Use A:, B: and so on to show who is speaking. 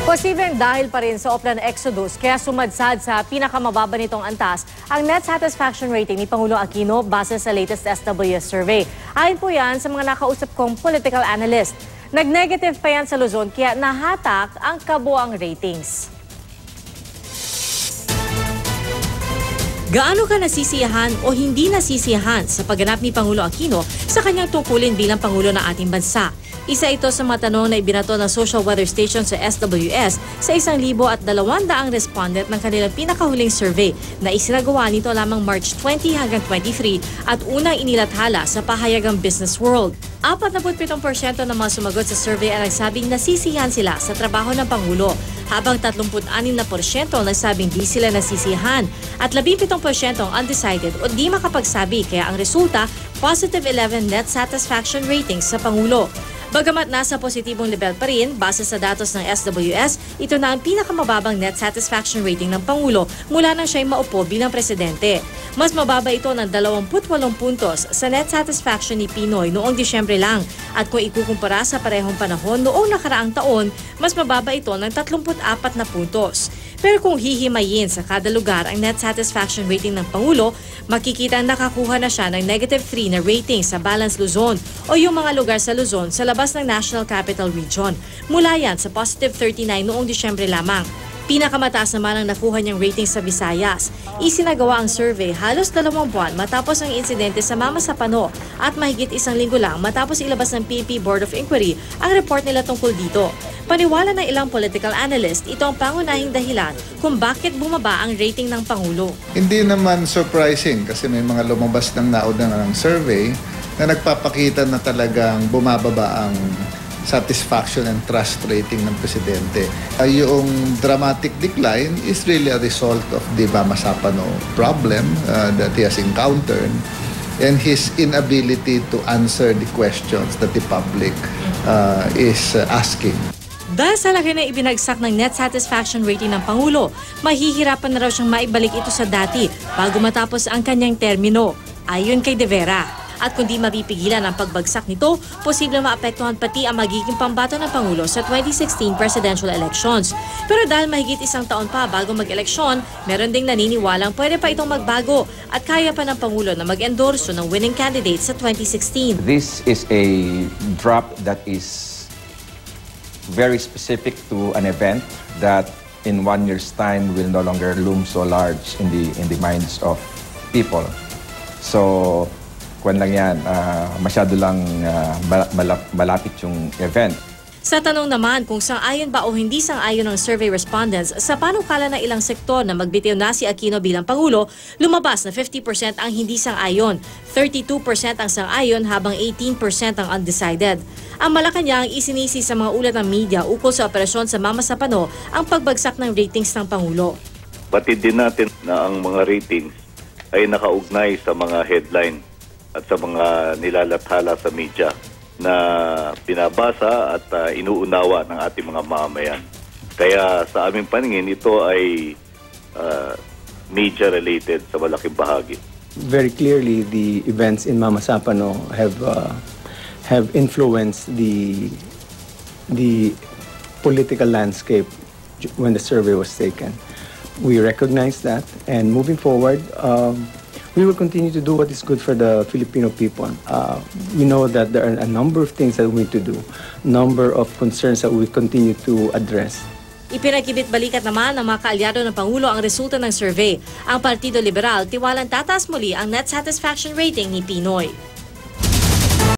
A: Posibleng dahil pa rin sa Oplan Exodus kaya sumadsad sa pinakamababa nitong antas ang net satisfaction rating ni Pangulo Aquino base sa latest SWS survey. Ayon po yan sa mga nakausap kong political analyst. Nag-negative pa yan sa Luzon kaya nahatak ang kabuang ratings. Gaano ka nasisiyahan o hindi nasisiyahan sa pagganap ni Pangulo Aquino sa kanyang tungkulin bilang Pangulo ng ating bansa? Isa ito sa mga tanong na ibinato ng Social Weather Station sa SWS sa 1,200 respondent ng kanilang pinakahuling survey na isinagawa nito lamang March 20 hanggang 23 at unang inilathala sa pahayagang Business World. 47% ng mga sumagot sa survey ay nagsabing nasisiyahan sila sa trabaho ng Pangulo, habang 36% nagsabing di sila nasisiyahan at 17% undecided o di makapagsabi, kaya ang resulta, positive 11 net satisfaction ratings sa Pangulo. Bagamat nasa positibong level pa rin, base sa datos ng SWS, ito na ang pinakamababang net satisfaction rating ng Pangulo mula nang siya'y maupo bilang presidente. Mas mababa ito ng 28 puntos sa net satisfaction ni Pinoy noong Disyembre lang. At kung ikukumpara sa parehong panahon noong nakaraang taon, mas mababa ito ng 34 na puntos. Pero kung hihimayin sa kada lugar ang net satisfaction rating ng Pangulo, makikita nakakuha na siya ng -3 na rating sa Balance Luzon o yung mga lugar sa Luzon sa labas ng National Capital Region. Mula yan sa positive 39 noong Disyembre lamang. Pinakamataas naman ang nakuha niyang rating sa Visayas. Isinagawa ang survey halos 2 buwan matapos ang insidente sa Mama Sapano at mahigit 1 linggo lang matapos ilabas ng PNP Board of Inquiry ang report nila tungkol dito. Paniwala ng ilang political analyst, ito ang pangunahing dahilan kung bakit bumaba ang rating ng Pangulo.
B: Hindi naman surprising kasi may mga lumabas ng naunang survey na nagpapakita na talagang bumababa ang satisfaction and trust rating ng presidente. Yung dramatic decline is really a result of the Mama Sapano problem that he has encountered and his inability to answer the questions that the public is asking.
A: Dahil sa laki na ibinagsak ng net satisfaction rating ng Pangulo, mahihirapan na raw siyang maibalik ito sa dati bago matapos ang kanyang termino, ayon kay De Vera. At kung di mapipigilan ang pagbagsak nito, posibleng maapektuhan pati ang magiging pambato ng Pangulo sa 2016 presidential elections. Pero dahil mahigit 1 taon pa bago mag-eleksyon, meron ding naniniwalang pwede pa itong magbago at kaya pa ng Pangulo na mag-endorso ng winning candidate sa 2016.
C: This is a drop that is very specific to an event that in 1 year's time will no longer loom so large in the minds of people. So kung lang yan, masyado lang malapit yung event.
A: Sa tanong naman kung sang-ayon ba o hindi sang-ayon ng survey respondents sa panukala ng ilang sektor na magbitiw na si Aquino bilang Pangulo, lumabas na 50% ang hindi sang-ayon, 32% ang sang-ayon habang 18% ang undecided. Ang Malacanang isinisi sa mga ulat ng media ukol sa operasyon sa Mama Sapano ang pagbagsak ng ratings ng Pangulo.
D: Batid din natin na ang mga ratings ay nakaugnay sa mga headline at sa mga nilalathala sa media na pinabasa at inuunawa ng ating mga mamamayan. Kaya sa aming paningin, ito ay media-related sa malaking bahagi.
E: Very clearly, the events in Mama Sapano have influenced the political landscape when the survey was taken. We recognize that, and moving forward, we will continue to do what is good for the Filipino people. We know that there are a number of things that we need to do, number of concerns that we continue to address.
A: Ipinagkibit-balikat naman ng mga kaalyado ng Pangulo ang resulta ng survey. Ang Partido Liberal tiwalang tataas muli ang net satisfaction rating ni Pinoy.